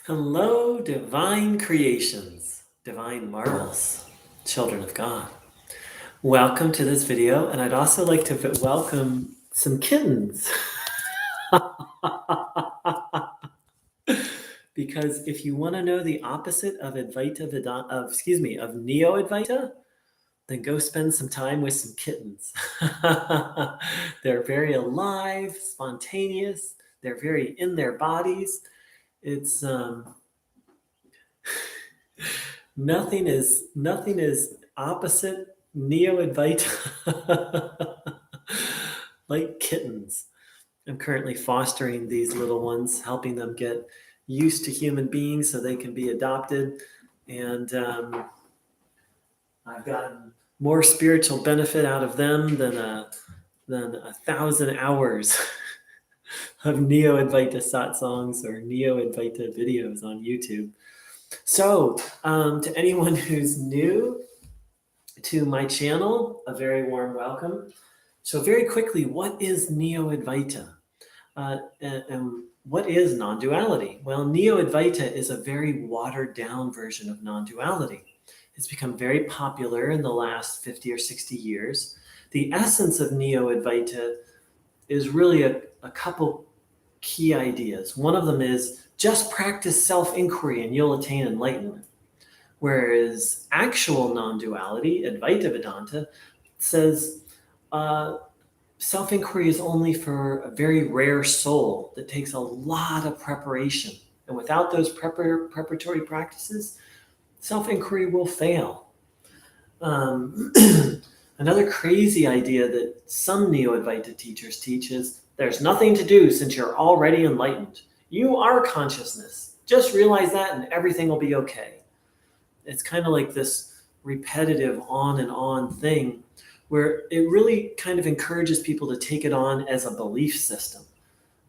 Hello, divine creations, divine marvels, children of God. Welcome to this video, and I'd also like to welcome some kittens. Because if you want to know the opposite of Advaita Vedanta, of Neo-Advaita, then go spend some time with some kittens. They're very alive, spontaneous, they're very in their bodies. It's nothing is opposite Neo-Advaita like kittens. I'm currently fostering these little ones, helping them get used to human beings so they can be adopted. And I've gotten more spiritual benefit out of them than 1,000 hours of Neo-Advaita satsangs or Neo-Advaita videos on YouTube. So to anyone who's new to my channel, a very warm welcome. So very quickly, what is Neo-Advaita? And what is non-duality? Well, Neo-Advaita is a very watered down version of non-duality. It's become very popular in the last 50 or 60 years. The essence of Neo-Advaita is really a couple key ideas. One of them is just practice self-inquiry and you'll attain enlightenment. Whereas actual non-duality, Advaita Vedanta, says self-inquiry is only for a very rare soul that takes a lot of preparation. And without those preparatory practices, self-inquiry will fail. Another crazy idea that some Neo-Advaita teachers teach is there's nothing to do since you're already enlightened. You are consciousness. Just realize that and everything will be okay. It's kind of like this repetitive on and on thing where it really kind of encourages people to take it on as a belief system.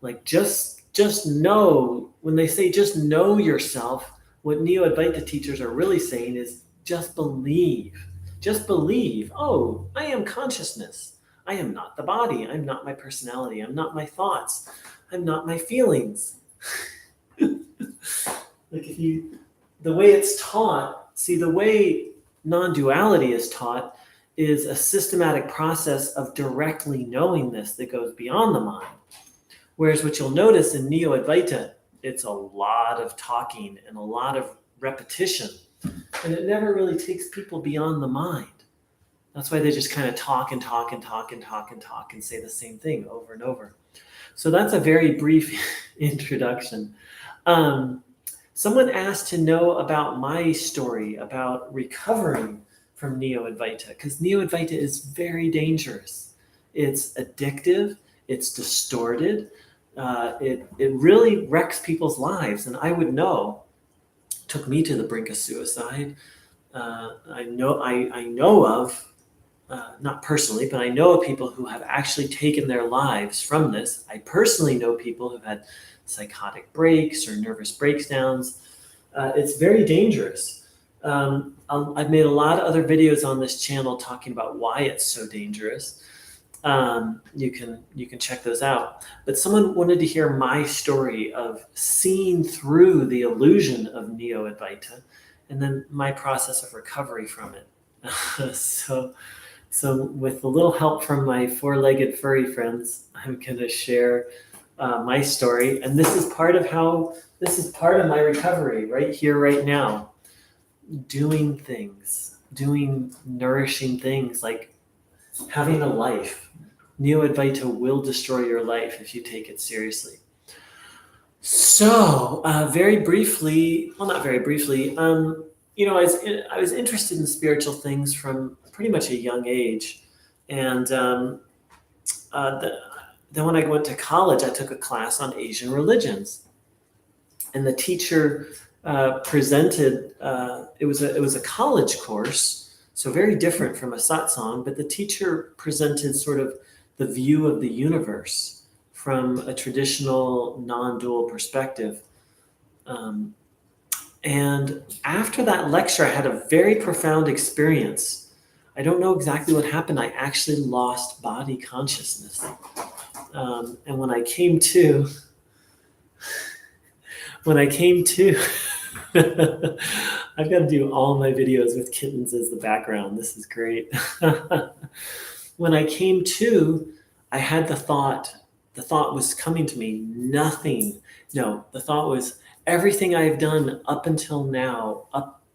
Like just know, when they say just know yourself, what Neo-Advaita teachers are really saying is just believe. Just believe, oh, I am consciousness. I am not the body. I'm not my personality. I'm not my thoughts. I'm not my feelings. Like the way it's taught, see, the way non-duality is taught is a systematic process of directly knowing this that goes beyond the mind. Whereas what you'll notice in Neo-Advaita, it's a lot of talking and a lot of repetition. And it never really takes people beyond the mind. That's why they just kind of talk and talk and talk and talk and talk and say the same thing over and over. So that's a very brief introduction. Someone asked to know about my story about recovering from Neo-Advaita, because Neo-Advaita is very dangerous. It's addictive, it's distorted, it really wrecks people's lives, and I would know. It took me to the brink of suicide. I know of, not personally, but I know of people who have actually taken their lives from this. I personally know people who've had psychotic breaks or nervous breakdowns. It's very dangerous. I've made a lot of other videos on this channel talking about why it's so dangerous. You can check those out. But someone wanted to hear my story of seeing through the illusion of Neo-Advaita and then my process of recovery from it. So with a little help from my four-legged furry friends, I'm going to share my story. And this is part of my recovery right here, right now. Doing things, doing nourishing things like having a life. Neo-Advaita will destroy your life if you take it seriously. So very briefly, well, not very briefly, I was interested in spiritual things from pretty much a young age. And then when I went to college, I took a class on Asian religions. And the teacher presented, it was a college course, so very different from a satsang, but the teacher presented sort of the view of the universe from a traditional non-dual perspective. And after that lecture, I had a very profound experience. I don't know exactly what happened. I actually lost body consciousness. And when I came to, When I came to, I've got to do all my videos with kittens as the background. This is great. When I came to, I had the thought was coming to me, nothing. No, the thought was everything I've done up until now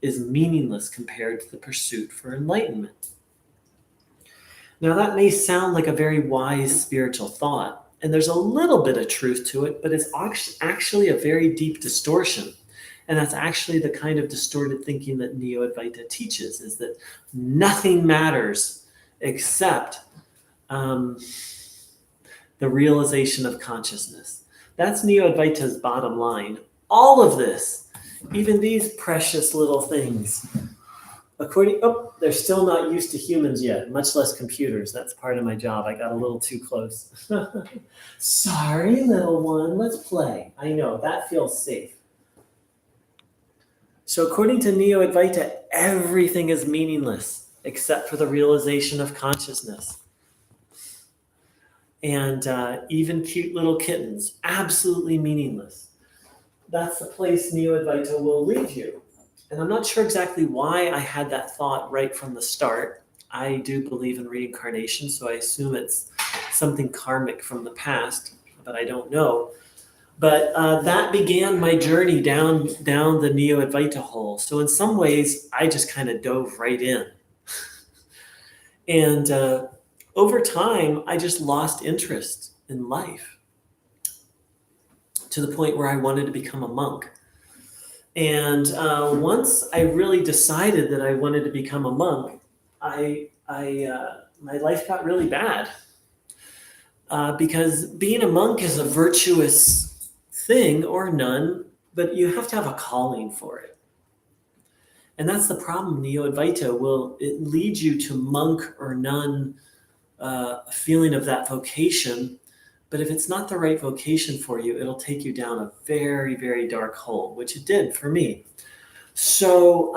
is meaningless compared to the pursuit for enlightenment. Now, that may sound like a very wise spiritual thought, and there's a little bit of truth to it, but it's actually a very deep distortion. And that's actually the kind of distorted thinking that Neo-Advaita teaches, is that nothing matters except the realization of consciousness. That's Neo-Advaita's bottom line. All of this, even these precious little things, they're still not used to humans yet, much less computers. That's part of my job. I got a little too close. Sorry, little one, let's play. I know, that feels safe. So according to Neo-Advaita, everything is meaningless except for the realization of consciousness. And even cute little kittens, absolutely meaningless. That's the place Neo-Advaita will lead you. And I'm not sure exactly why I had that thought right from the start. I do believe in reincarnation, so I assume it's something karmic from the past, but I don't know. But that began my journey down the Neo-Advaita hole. So in some ways, I just kind of dove right in. And over time, I just lost interest in life to the point where I wanted to become a monk. And once I really decided that I wanted to become a monk, my life got really bad. Because being a monk is a virtuous thing, or nun, but you have to have a calling for it. And that's the problem. Neo-Advaita it lead you to monk or nun, a feeling of that vocation. But if it's not the right vocation for you, it'll take you down a very, very dark hole, which it did for me. So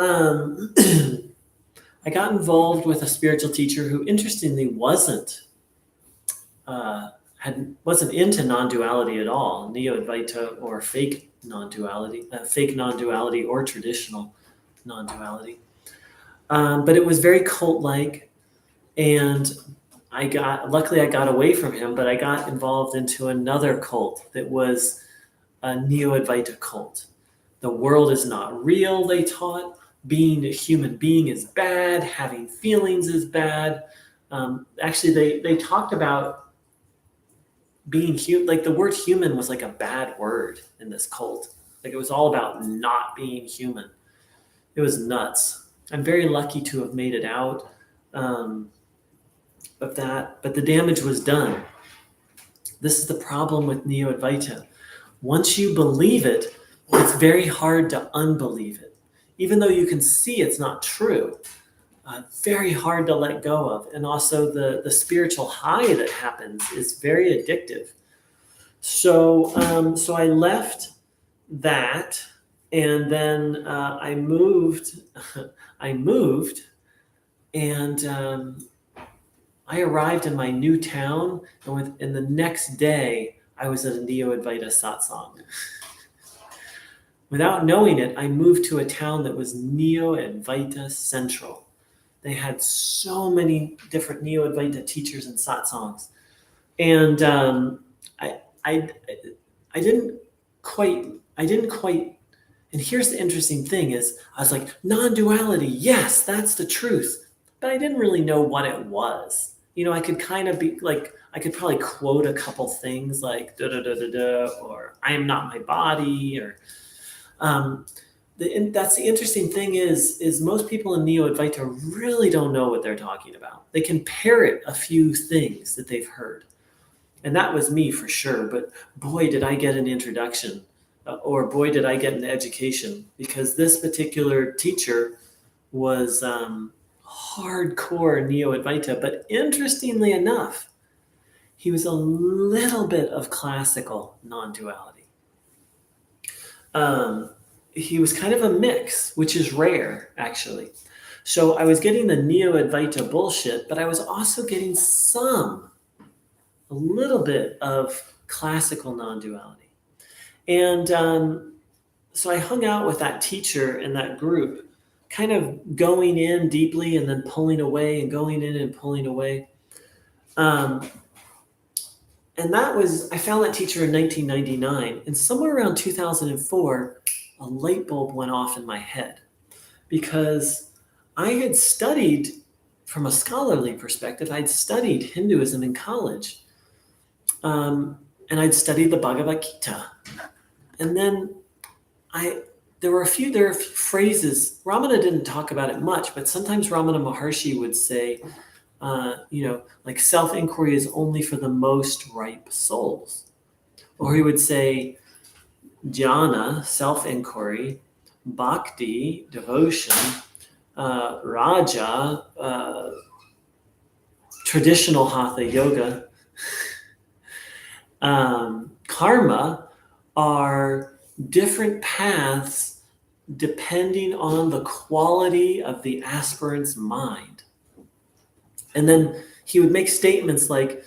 I got involved with a spiritual teacher who, interestingly, wasn't into non-duality at all, Neo-Advaita or fake non-duality or traditional non-duality. But it was very cult-like, and luckily I got away from him, but I got involved into another cult that was a Neo-Advaita cult. The world is not real, they taught. Being a human being is bad. Having feelings is bad. Actually, they talked about being human, like the word human was like a bad word in this cult. Like it was all about not being human. It was nuts. I'm very lucky to have made it out of that, but the damage was done. This is the problem with Neo-Advaita. Once you believe it, it's very hard to unbelieve it. Even though you can see it's not true, very hard to let go of. And also the spiritual high that happens is very addictive. So I left that, and then I moved, and I arrived in my new town, and the next day I was at a Neo-Advaita satsang. Without knowing it, I moved to a town that was Neo-Advaita Central. They had so many different Neo-Advaita teachers and satsangs. And I didn't quite, and here's the interesting thing is, I was like, non-duality, yes, that's the truth. But I didn't really know what it was. You know, I could kind of be like, I could probably quote a couple things like da-da-da-da-da, or I am not my body, or that's the interesting thing is most people in Neo-Advaita really don't know what they're talking about. They can parrot a few things that they've heard. And that was me for sure. But boy, did I get an introduction, or boy, did I get an education, because this particular teacher was hardcore Neo-Advaita. But interestingly enough, he was a little bit of classical non-duality. He was kind of a mix, which is rare, actually. So I was getting the Neo-Advaita bullshit, but I was also getting a little bit of classical non-duality. And so I hung out with that teacher in that group, kind of going in deeply and then pulling away and going in and pulling away. And I found that teacher in 1999, and somewhere around 2004, a light bulb went off in my head, because I had studied, from a scholarly perspective, I'd studied Hinduism in college. And I'd studied the Bhagavad Gita. And then there were a few phrases. Ramana didn't talk about it much, but sometimes Ramana Maharshi would say, like self-inquiry is only for the most ripe souls. Or he would say, jhana, self-inquiry, bhakti, devotion, raja, traditional hatha yoga, karma are different paths depending on the quality of the aspirant's mind. And then he would make statements like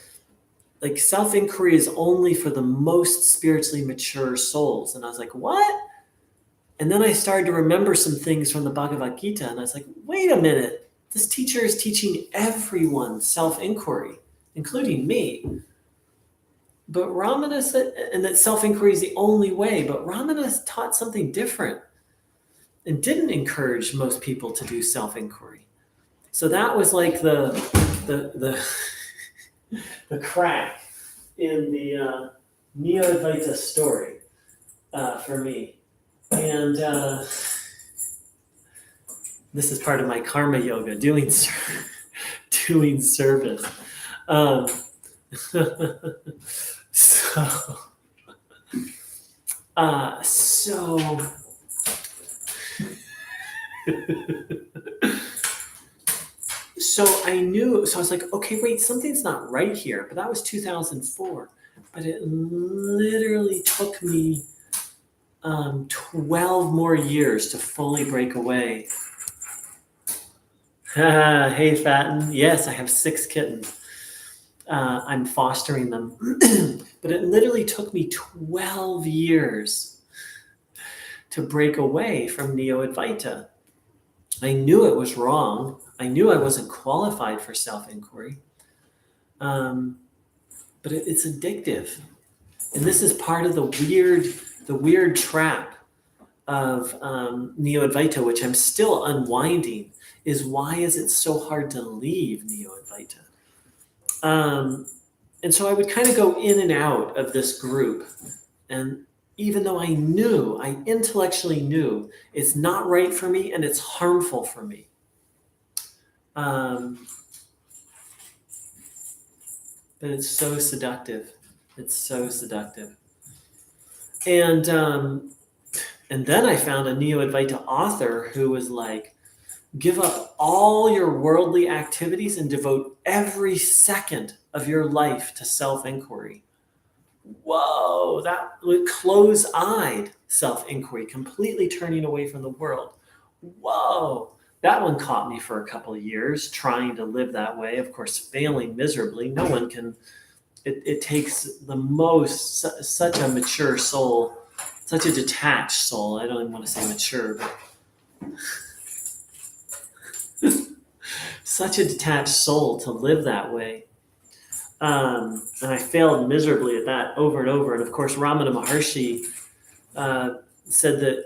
self-inquiry is only for the most spiritually mature souls. And I was like, what? And then I started to remember some things from the Bhagavad Gita, and I was like, wait a minute, this teacher is teaching everyone self-inquiry, including me. But Ramana said, and that self-inquiry is the only way, but Ramana taught something different and didn't encourage most people to do self-inquiry. So that was like the crack in the Neo-Advaita story for me. And this is part of my karma yoga, doing service. So I knew, so I was like, okay, wait, something's not right here. But that was 2004. But it literally took me 12 more years to fully break away. Hey, Fatten. Yes, I have 6 kittens. I'm fostering them. But it literally took me 12 years to break away from Neo-Advaita. I knew it was wrong. I knew I wasn't qualified for self-inquiry. But it's addictive. And this is part of the weird trap of Neo-Advaita, which I'm still unwinding, is why is it so hard to leave Neo-Advaita? And so I would kind of go in and out of this group. And even though I intellectually knew it's not right for me and it's harmful for me. But it's so seductive. It's so seductive. And then I found a Neo-Advaita author who was like, give up all your worldly activities and devote every second of your life to self-inquiry. Whoa, that close-eyed self-inquiry, completely turning away from the world. Whoa, that one caught me for a couple of years, trying to live that way, of course, failing miserably. No one can, it takes such a mature soul, such a detached soul. I don't even want to say mature, but such a detached soul to live that way. And I failed miserably at that over and over. And of course, Ramana Maharshi said that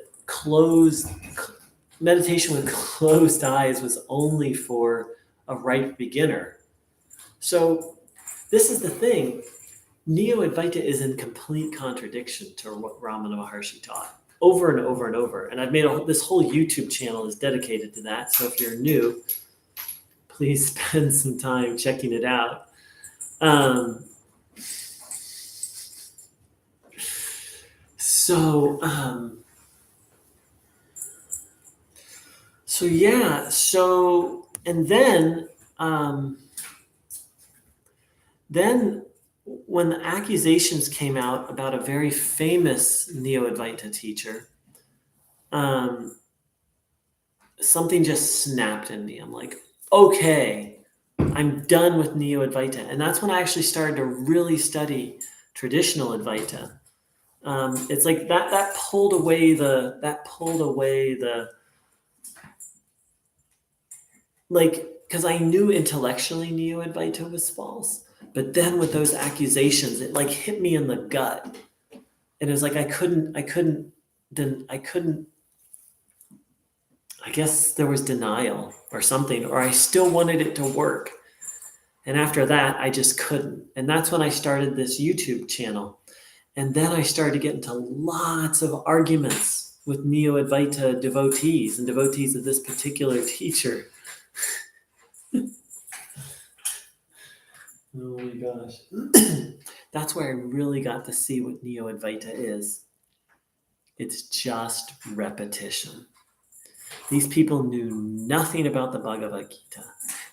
meditation with closed eyes was only for a ripe beginner. So this is the thing. Neo-Advaita is in complete contradiction to what Ramana Maharshi taught over and over and over. And I've made this whole YouTube channel is dedicated to that. So if you're new, please spend some time checking it out. And then when the accusations came out about a very famous Neo-Advaita teacher, something just snapped in me. I'm like, okay, I'm done with Neo-Advaita. And that's when I actually started to really study traditional Advaita. It's like that pulled away the like, because I knew intellectually Neo-Advaita was false, but then with those accusations, it like hit me in the gut, and it was like I couldn't. I guess there was denial or something, or I still wanted it to work. And after that, I just couldn't. And that's when I started this YouTube channel. And then I started to get into lots of arguments with Neo-Advaita devotees and devotees of this particular teacher. Oh my gosh. That's where I really got to see what Neo-Advaita is. It's just repetition. These people knew nothing about the Bhagavad Gita.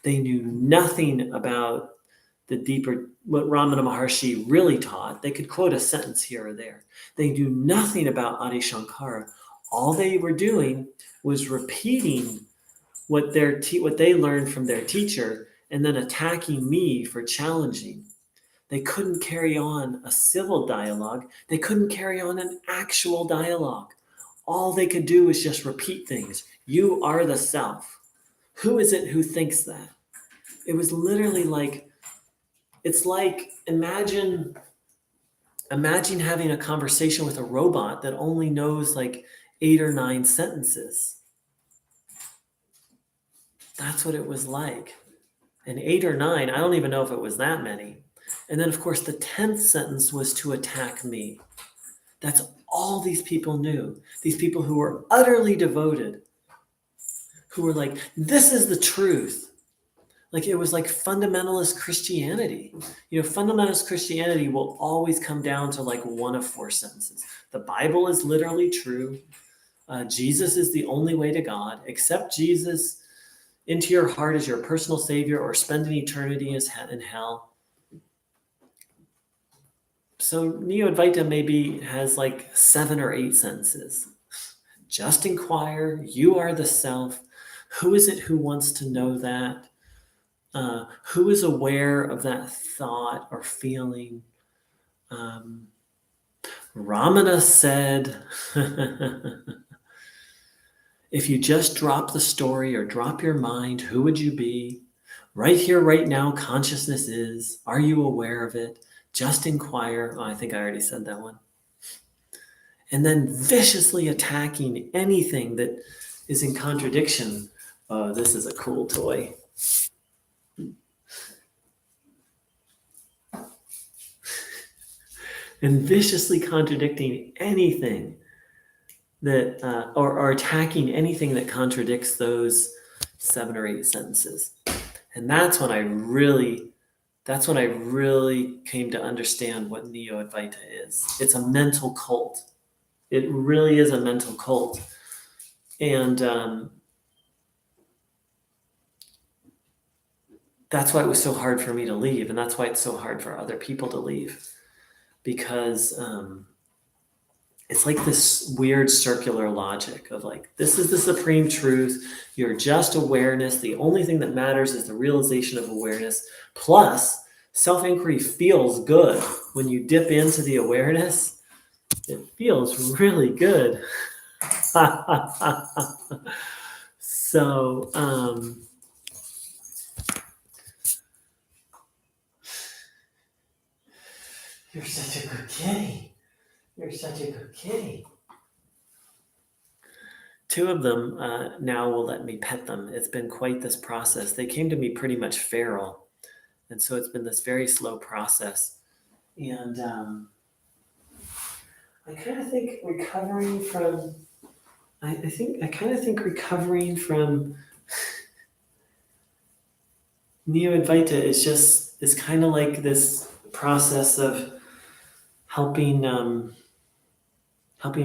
They knew nothing about the deeper, what Ramana Maharshi really taught. They could quote a sentence here or there. They knew nothing about Adi Shankara. All they were doing was repeating what they learned from their teacher and then attacking me for challenging. They couldn't carry on a civil dialogue. They couldn't carry on an actual dialogue. All they could do was just repeat things. You are the self. Who is it who thinks that? It was literally like, it's like, imagine having a conversation with a robot that only knows like 8 or 9 sentences. That's what it was like. And 8 or 9, I don't even know if it was that many. And then, of course, the 10th sentence was to attack me. That's all these people knew. These people who were utterly devoted, who were like, this is the truth. Like, it was like fundamentalist Christianity. You know, fundamentalist Christianity will always come down to like one of 4 sentences. The Bible is literally true. Jesus is the only way to God. Accept Jesus into your heart as your personal savior, or spend an eternity in hell. So Neo-Advaita maybe has like 7 or 8 sentences. Just inquire, you are the self. Who is it who wants to know that? Who is aware of that thought or feeling? Ramana said, if you just drop the story or drop your mind, who would you be? Right here, right now, consciousness is. Are you aware of it? Just inquire. Oh, I think I already said that one. And then viciously attacking anything that is in contradiction. Oh, this is a cool toy. And viciously contradicting anything that, or attacking anything that contradicts those 7 or 8 sentences. And that's when I really came to understand what Neo-Advaita is. It's a mental cult. It really is a mental cult. And that's why it was so hard for me to leave. And that's why it's so hard for other people to leave. Because it's like this weird circular logic of like, this is the supreme truth. You're just awareness. The only thing that matters is the realization of awareness. Plus, self-inquiry feels good. When you dip into the awareness, it feels really good. So, you're such a good kitty. You're such a good kitty. 2 of them now will let me pet them. It's been quite this process. They came to me pretty much feral. And so it's been this very slow process. And I kind of think recovering from Neo-Advaita is kind of like this process of helping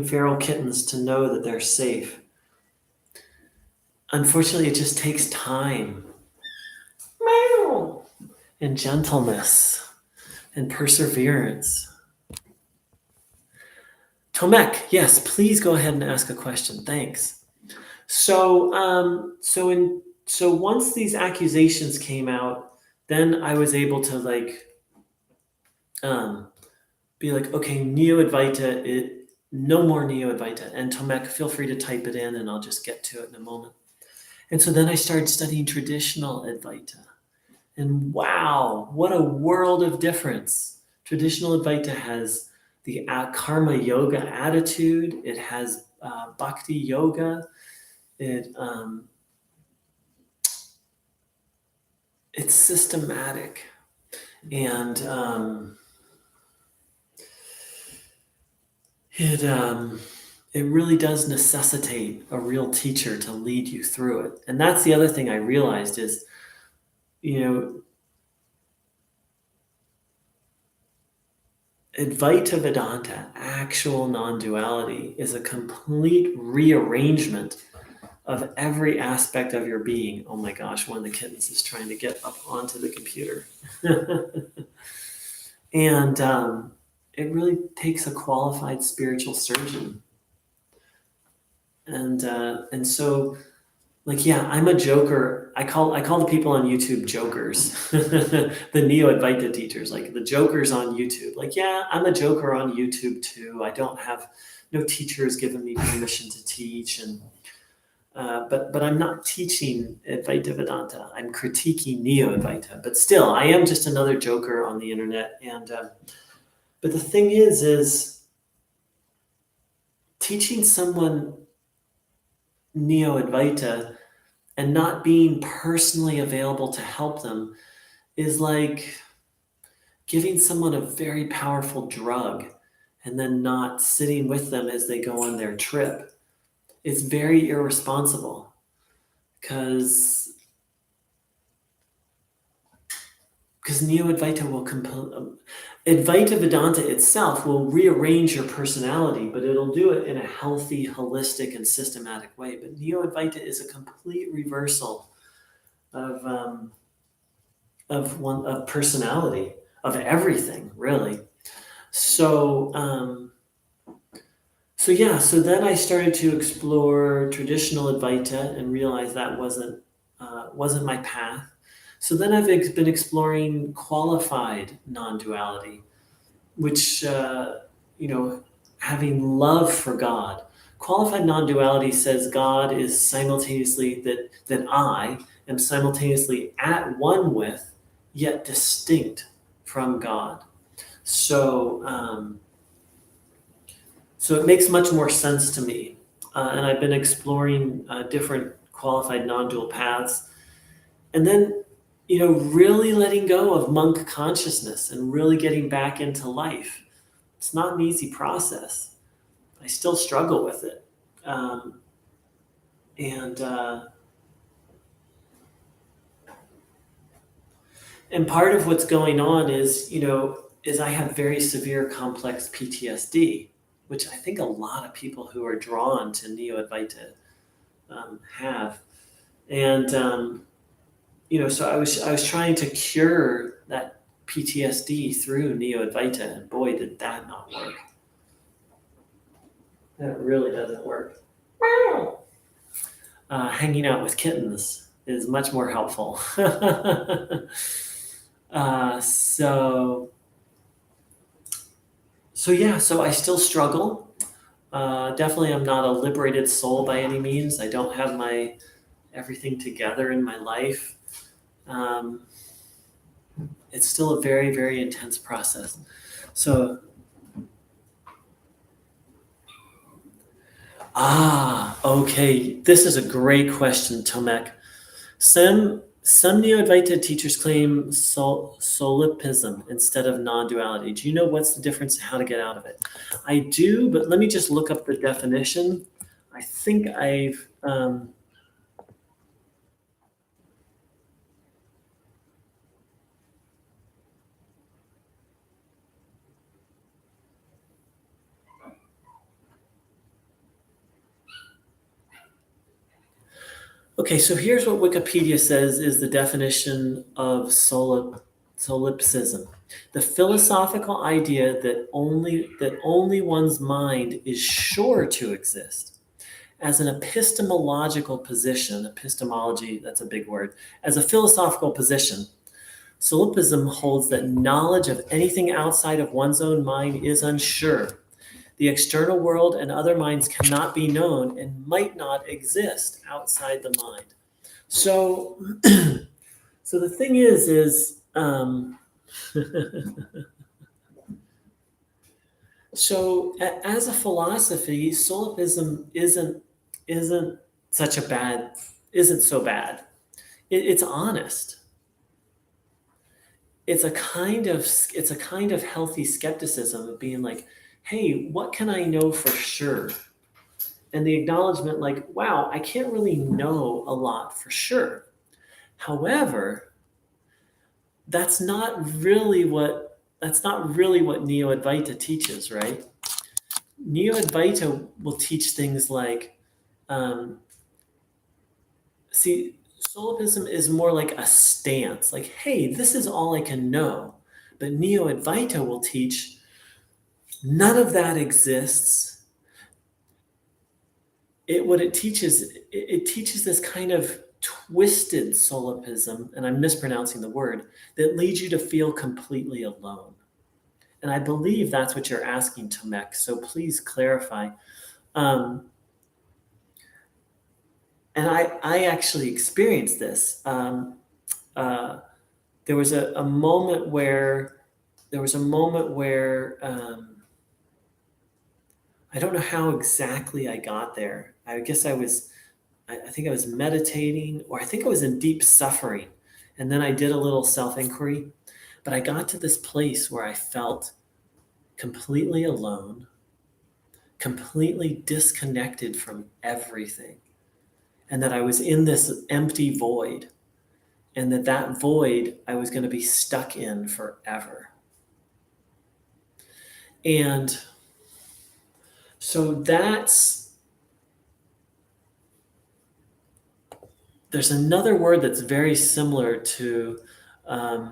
feral kittens to know that they're safe. Unfortunately, it just takes time. Meow. And gentleness and perseverance. Tomek, yes, please go ahead and ask a question. Thanks. So once these accusations came out, then I was able to be like, okay, Neo-Advaita, no more Neo-Advaita. And Tomek, feel free to type it in and I'll just get to it in a moment. And so then I started studying traditional Advaita. And wow, what a world of difference. Traditional Advaita has the karma yoga attitude. It has bhakti yoga. It's systematic. And it really does necessitate a real teacher to lead you through it. And that's the other thing I realized is, Advaita Vedanta, actual non-duality, is a complete rearrangement of every aspect of your being. Oh my gosh, one of the kittens is trying to get up onto the computer. And it really takes a qualified spiritual surgeon. And so, like, yeah, I'm a joker. I call the people on YouTube jokers, the Neo-Advaita teachers, like the jokers on YouTube. Like, yeah, I'm a joker on YouTube too. I don't have, no teacher has given me permission to teach, and but I'm not teaching Advaita Vedanta. I'm critiquing Neo-Advaita, but still, I am just another joker on the internet. And but the thing is teaching someone Neo-Advaita and not being personally available to help them is like giving someone a very powerful drug and then not sitting with them as they go on their trip. It's very irresponsible because Neo-Advaita will Advaita Vedanta itself will rearrange your personality, but it'll do it in a healthy, holistic, and systematic way. But Neo-Advaita is a complete reversal of personality, of everything, really. So then I started to explore traditional Advaita and realized that wasn't my path. So then I've been exploring qualified non-duality, which, having love for God. Qualified non-duality says God is simultaneously, that I am simultaneously at one with, yet distinct from God. So it makes much more sense to me. And I've been exploring different qualified non-dual paths. And then, really letting go of monk consciousness and really getting back into life. It's not an easy process. I still struggle with it. And part of what's going on is I have very severe complex PTSD, which I think a lot of people who are drawn to Neo-Advaita have. And, so I was trying to cure that PTSD through Neo-Advaita, and boy, did that not work. That really doesn't work. Hanging out with kittens is much more helpful. So I still struggle. Definitely, I'm not a liberated soul by any means. I don't have my everything together in my life. It's still a very, very intense process. So, okay. This is a great question, Tomek. Some Neo-Advaita teachers claim solipsism instead of non-duality. Do you know what's the difference and how to get out of it? I do, but let me just look up the definition. I think I've... Okay, so here's what Wikipedia says is the definition of solipsism. The philosophical idea that only one's mind is sure to exist as an epistemological position, epistemology, that's a big word, as a philosophical position. Solipsism holds that knowledge of anything outside of one's own mind is unsure. The external world and other minds cannot be known and might not exist outside the mind. So, so the thing is, so as a philosophy, solipsism isn't such a bad, isn't so bad. It's honest. It's a kind of healthy skepticism of being like, hey, what can I know for sure? And the acknowledgement like, wow, I can't really know a lot for sure. However, that's not really what Neo-Advaita teaches, right? Neo-Advaita will teach things like, solipsism is more like a stance, like, hey, this is all I can know. But Neo-Advaita will teach none of that exists. It teaches this kind of twisted solipsism, and I'm mispronouncing the word, that leads you to feel completely alone. And I believe that's what you're asking, Tomek, so please clarify. And I actually experienced this. There was a moment where I don't know how exactly I got there. I guess I think I was meditating, or I think I was in deep suffering. And then I did a little self-inquiry, but I got to this place where I felt completely alone, completely disconnected from everything. And that I was in this empty void, and that void I was going to be stuck in forever. And so there's another word that's very similar to, I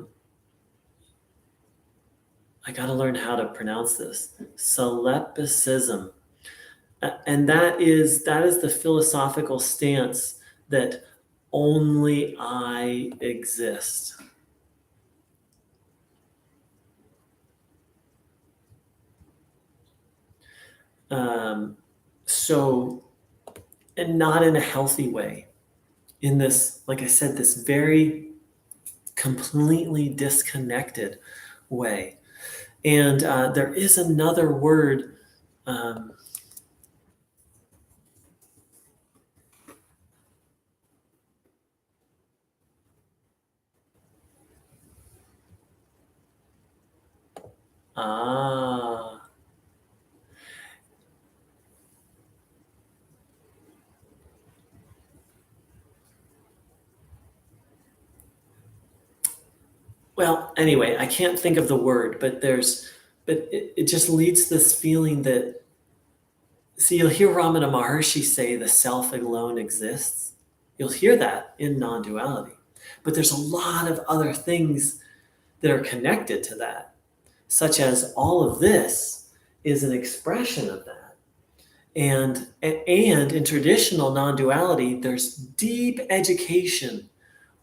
got to learn how to pronounce this, solipsism. And that is the philosophical stance that only I exist. And not in a healthy way. In this, like I said, this very completely disconnected way. And there is another word. Well, anyway, I can't think of the word, but it just leads to this feeling that, see, you'll hear Ramana Maharshi say the self alone exists. You'll hear that in non-duality. But there's a lot of other things that are connected to that, such as all of this is an expression of that. And in traditional non-duality, there's deep education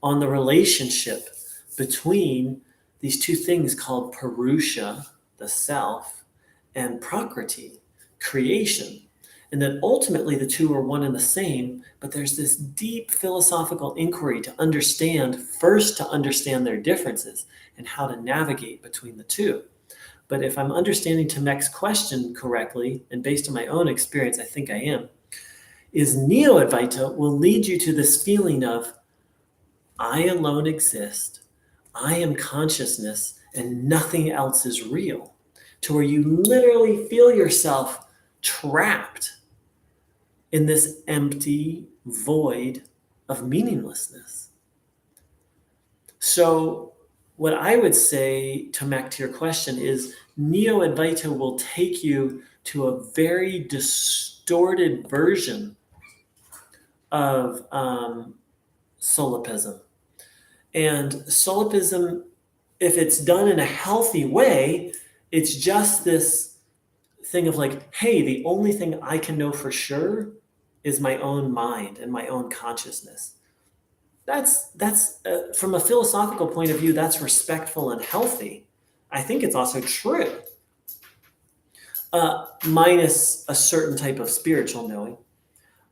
on the relationship between these two things called Purusha, the self, and Prakriti, creation. And that ultimately the two are one and the same, but there's this deep philosophical inquiry to understand their differences and how to navigate between the two. But if I'm understanding Tomek's question correctly, and based on my own experience, I think I am, is Neo-Advaita will lead you to this feeling of, I alone exist, I am consciousness, and nothing else is real, to where you literally feel yourself trapped in this empty void of meaninglessness. So what I would say, Tomek, to your question is Neo-Advaita will take you to a very distorted version of solipsism. And solipsism, if it's done in a healthy way, it's just this thing of like, hey, the only thing I can know for sure is my own mind and my own consciousness. That's from a philosophical point of view, that's respectful and healthy. I think it's also true, minus a certain type of spiritual knowing.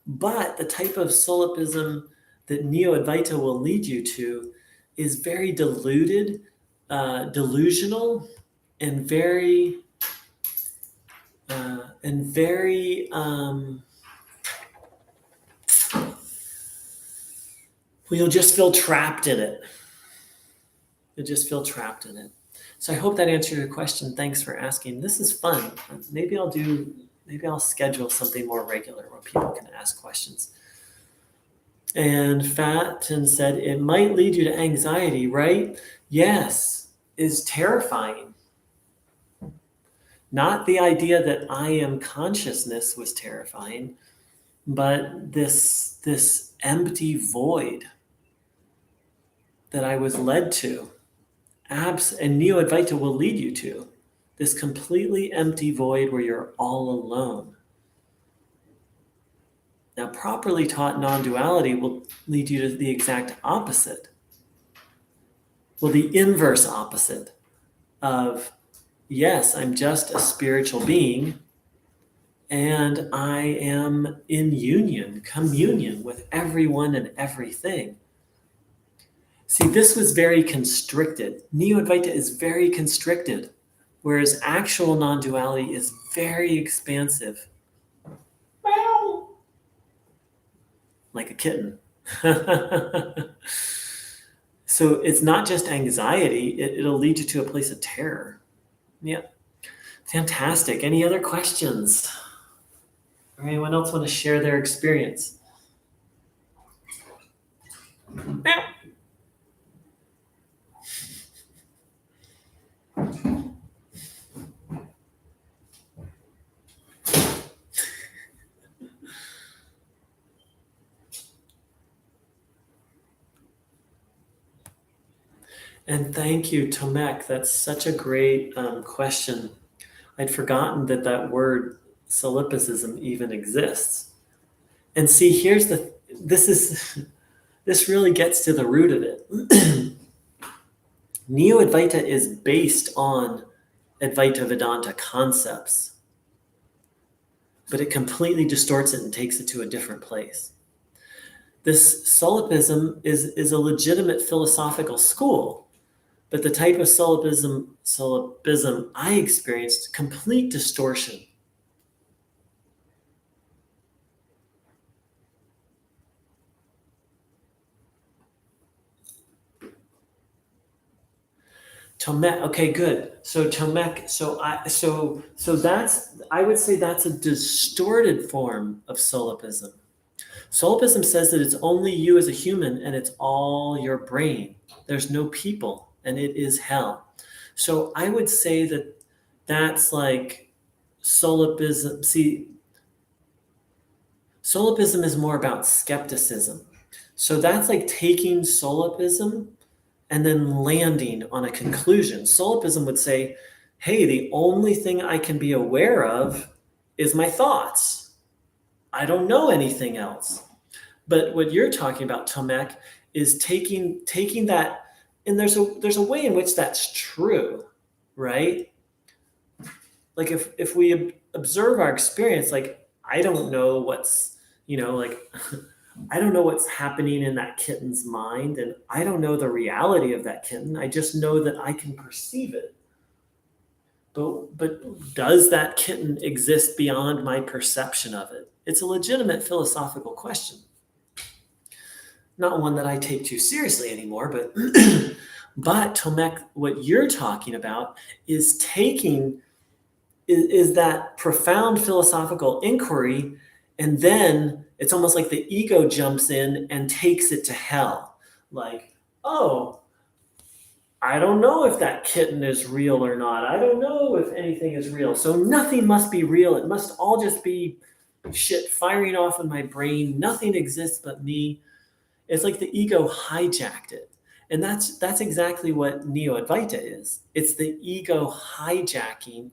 But the type of solipsism that Neo-Advaita will lead you to is very deluded, delusional, and very well, you'll just feel trapped in it. You'll just feel trapped in it. So I hope that answered your question. Thanks for asking. This is fun. Maybe I'll schedule something more regular where people can ask questions. And Fatin said, it might lead you to anxiety, right? Yes, is terrifying. Not the idea that I am consciousness was terrifying, but this empty void that I was led to. And Neo-Advaita will lead you to this completely empty void where you're all alone. Now, properly taught non-duality will lead you to the exact opposite. Well, the inverse opposite of, yes, I'm just a spiritual being, and I am in communion with everyone and everything. See, this was very constricted. Neo-Advaita is very constricted, whereas actual non-duality is very expansive. Meow. Like a kitten. So it's not just anxiety, it'll lead you to a place of terror. Yeah. Fantastic. Any other questions? Or anyone else want to share their experience? Meow. And thank you, Tomek. That's such a great question. I'd forgotten that word solipsism even exists. And see, this really gets to the root of it. Neo-Advaita is based on Advaita Vedanta concepts, but it completely distorts it and takes it to a different place. This solipsism is a legitimate philosophical school, but the type of solipsism I experienced, complete distortion. Tomek, okay, good. So Tomek, I would say that's a distorted form of solipsism. Solipsism says that it's only you as a human and it's all your brain. There's no people and it is hell. So I would say that that's like solipsism. See, solipsism is more about skepticism. So that's like taking solipsism and then landing on a conclusion. Solipsism would say, hey, the only thing I can be aware of is my thoughts. I don't know anything else. But what you're talking about, Tomek, is taking that, and there's a way in which that's true, right? Like if we observe our experience, like I don't know what's, I don't know what's happening in that kitten's mind, and I don't know the reality of that kitten. I just know that I can perceive it. But does that kitten exist beyond my perception of it? It's a legitimate philosophical question. Not one that I take too seriously anymore, but but Tomek, what you're talking about is is that profound philosophical inquiry, and then it's almost like the ego jumps in and takes it to hell. Like, oh, I don't know if that kitten is real or not. I don't know if anything is real. So nothing must be real. It must all just be shit firing off in my brain. Nothing exists but me. It's like the ego hijacked it. And that's exactly what Neo-Advaita is. It's the ego hijacking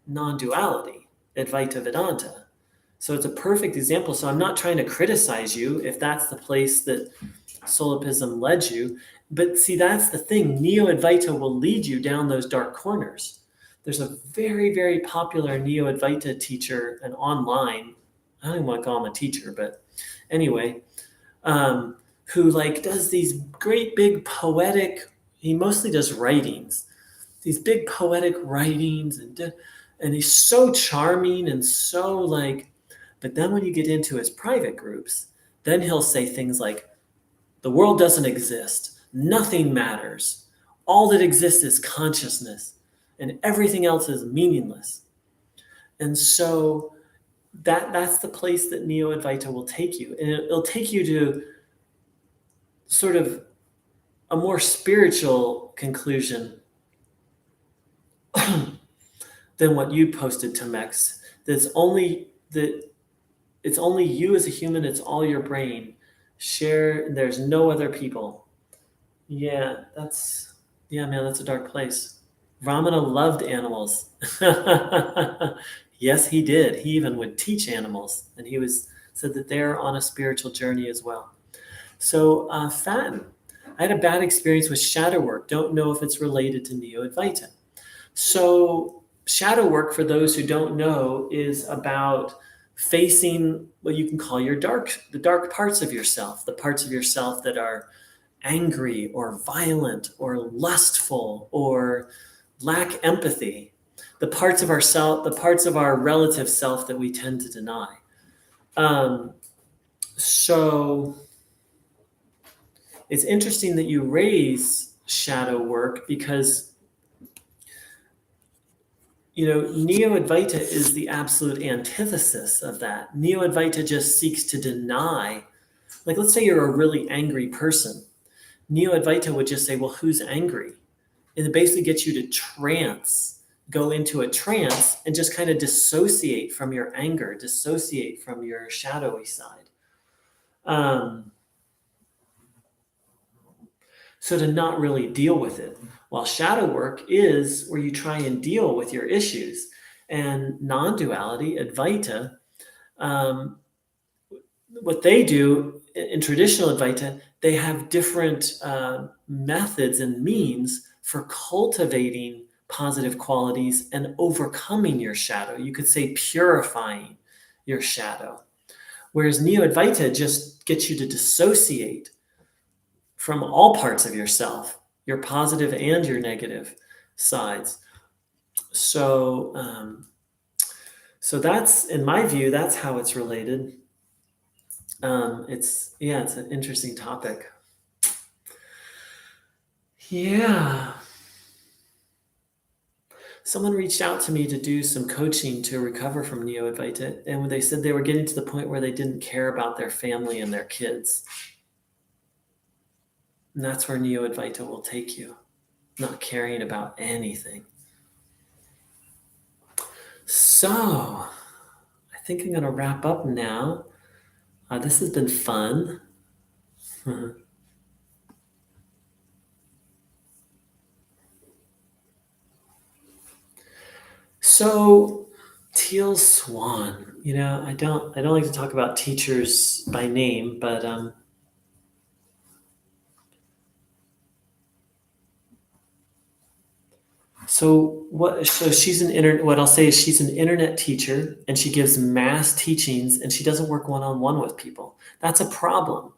non-duality, Advaita Vedanta. So it's a perfect example. So I'm not trying to criticize you if that's the place that Solipsism led you. But see, that's the thing. Neo-Advaita will lead you down those dark corners. There's a very, very popular Neo-Advaita teacher, and online, I don't even want to call him a teacher, but anyway, who like does these great big poetic, he mostly does writings, these big poetic writings, and he's so charming and so like, but then when you get into his private groups, then he'll say things like, the world doesn't exist, nothing matters, all that exists is consciousness, and everything else is meaningless. And so that's the place that Neo-Advaita will take you. And it'll take you to sort of a more spiritual conclusion than what you posted to Mex. It's only you as a human, it's all your brain. Share, there's no other people. Yeah, man, that's a dark place. Ramana loved animals. Yes, he did. He even would teach animals, and he said that they're on a spiritual journey as well. So, Fatin, I had a bad experience with shadow work. Don't know if it's related to Neo-Advaita. So, shadow work, for those who don't know, is about facing what you can call the dark parts of yourself, the parts of yourself that are angry or violent or lustful or lack empathy, the parts of our relative self that we tend to deny. So it's interesting that you raise shadow work because, Neo-Advaita is the absolute antithesis of that. Neo-Advaita just seeks to deny, like let's say you're a really angry person. Neo-Advaita would just say, well, who's angry? And it basically gets you to go into a trance and just kind of dissociate from your anger, dissociate from your shadowy side. So to not really deal with it. While shadow work is where you try and deal with your issues. And non-duality, Advaita, what they do in traditional Advaita, they have different methods and means for cultivating positive qualities and overcoming your shadow. You could say purifying your shadow. Whereas Neo-Advaita just gets you to dissociate from all parts of yourself, your positive and your negative sides. So that's, in my view, that's how it's related. It's an interesting topic. Yeah. Someone reached out to me to do some coaching to recover from Neo-Advaita, and when they said they were getting to the point where they didn't care about their family and their kids. And that's where Neo-Advaita will take you, not caring about anything. So, I think I'm going to wrap up now. This has been fun. So, Teal Swan, I don't like to talk about teachers by name, but what I'll say is she's an internet teacher, and she gives mass teachings, and she doesn't work one-on-one with people. That's a problem.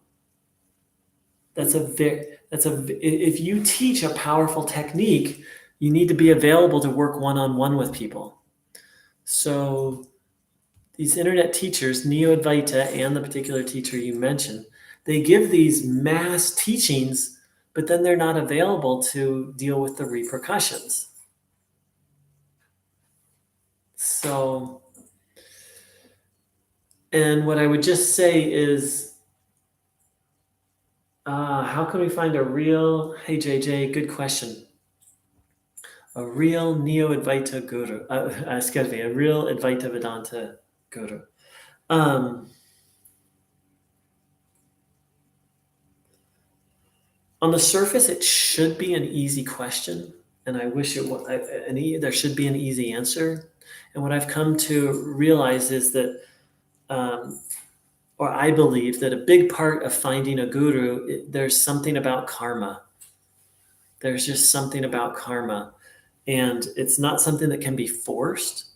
If you teach a powerful technique, you need to be available to work one-on-one with people. So these internet teachers, Neo-Advaita and the particular teacher you mentioned, they give these mass teachings, but then they're not available to deal with the repercussions. So, and what I would just say is, how can we find hey JJ, good question. A real Neo-Advaita guru, a real Advaita Vedanta guru. On the surface, it should be an easy question, and I wish there should be an easy answer. And what I've come to realize is that or I believe that a big part of finding a guru, there's something about karma. There's just something about karma, and it's not something that can be forced.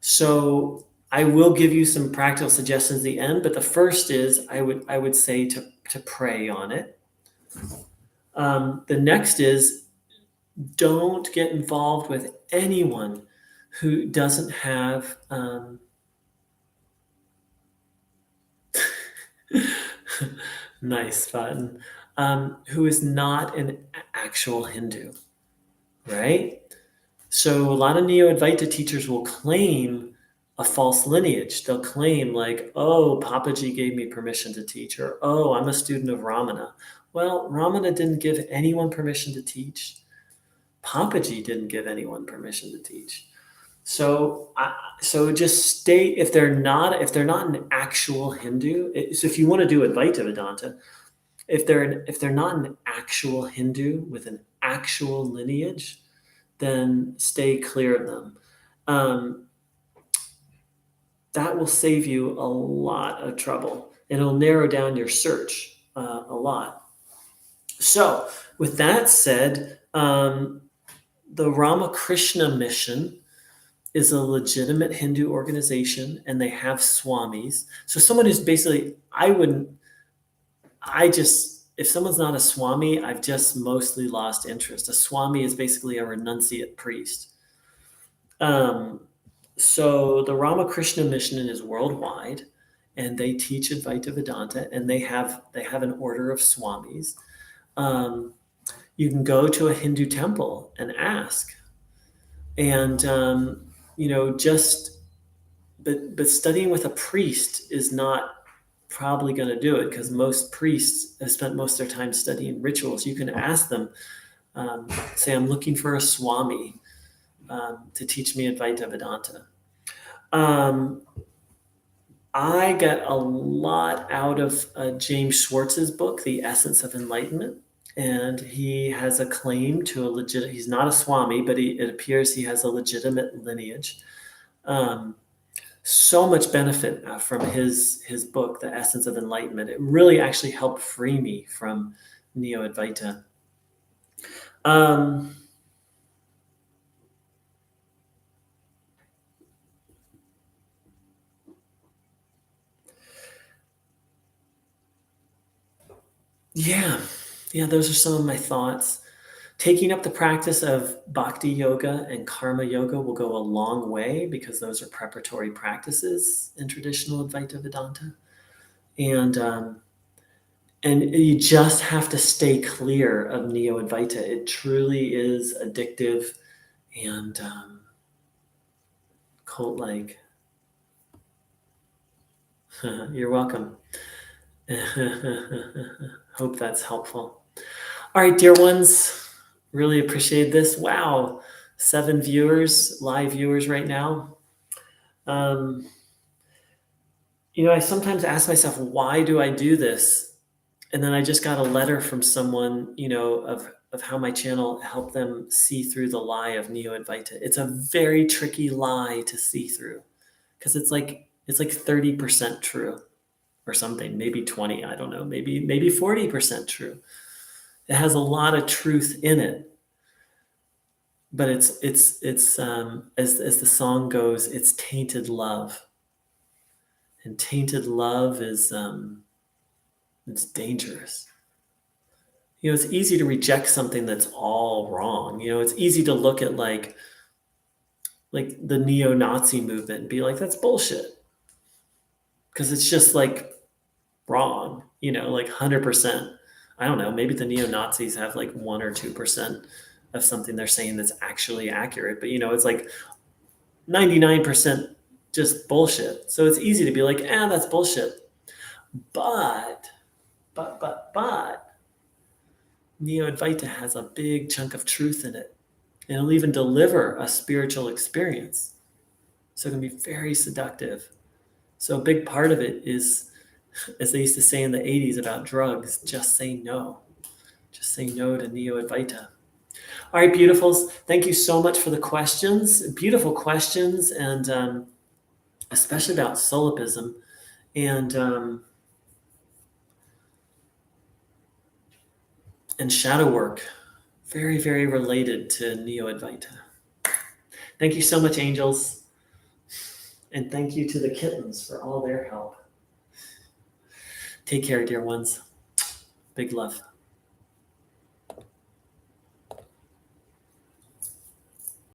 So I will give you some practical suggestions at the end, but the first is I would say to pray on it. The next is don't get involved with anyone who doesn't have nice button, who is not an actual Hindu, right? So a lot of Neo-Advaita teachers will claim a false lineage. They'll claim like, oh, Papaji gave me permission to teach, or oh, I'm a student of Ramana. Well, Ramana didn't give anyone permission to teach. Papaji didn't give anyone permission to teach. So just stay, if they're not an actual Hindu. So if you want to do Advaita Vedanta, if they're not an actual Hindu with an actual lineage, then stay clear of them. That will save you a lot of trouble, and it'll narrow down your search a lot. So with that said, the Ramakrishna Mission is a legitimate Hindu organization, and they have swamis. So someone who's basically, if someone's not a swami, I've just mostly lost interest. A swami is basically a renunciate priest. So the Ramakrishna Mission is worldwide, and they teach Advaita Vedanta, and they have an order of swamis. You can go to a Hindu temple and ask, and but studying with a priest is not probably going to do it, because most priests have spent most of their time studying rituals. You can ask them, say, I'm looking for a swami to teach me Advaita Vedanta. I got a lot out of James Schwartz's book, The Essence of Enlightenment, and he has a claim to he's not a swami, but it appears he has a legitimate lineage. So much benefit from his book, The Essence of Enlightenment. It really actually helped free me from Neo-Advaita. Yeah, those are some of my thoughts. Taking up the practice of bhakti yoga and karma yoga will go a long way, because those are preparatory practices in traditional Advaita Vedanta. And you just have to stay clear of Neo-Advaita. It truly is addictive and cult-like. You're welcome. Hope that's helpful. All right, dear ones. Really appreciate this. Wow, 7 viewers, live viewers right now. I sometimes ask myself, why do I do this? And then I just got a letter from someone, of how my channel helped them see through the lie of Neo-Advaita. It's a very tricky lie to see through, because it's like 30% true or something, maybe 20, I don't know, maybe 40% true. It has a lot of truth in it, but it's as the song goes, it's tainted love, and tainted love is it's dangerous. It's easy to reject something that's all wrong. It's easy to look at like the neo-Nazi movement and be like, that's bullshit, because it's just like wrong. Like 100%. I don't know, maybe the neo-Nazis have like 1 or 2% of something they're saying that's actually accurate, but it's like 99% just bullshit. So it's easy to be like, that's bullshit. But Neo-Advaita has a big chunk of truth in it. And it'll even deliver a spiritual experience. So it can be very seductive. So a big part of it is, as they used to say in the 80s about drugs, just say no. Just say no to Neo-Advaita. All right, beautifuls. Thank you so much for the questions. Beautiful questions, and especially about solipsism. And and shadow work. Very, very related to Neo-Advaita. Thank you so much, angels. And thank you to the kittens for all their help. Take care, dear ones. Big love.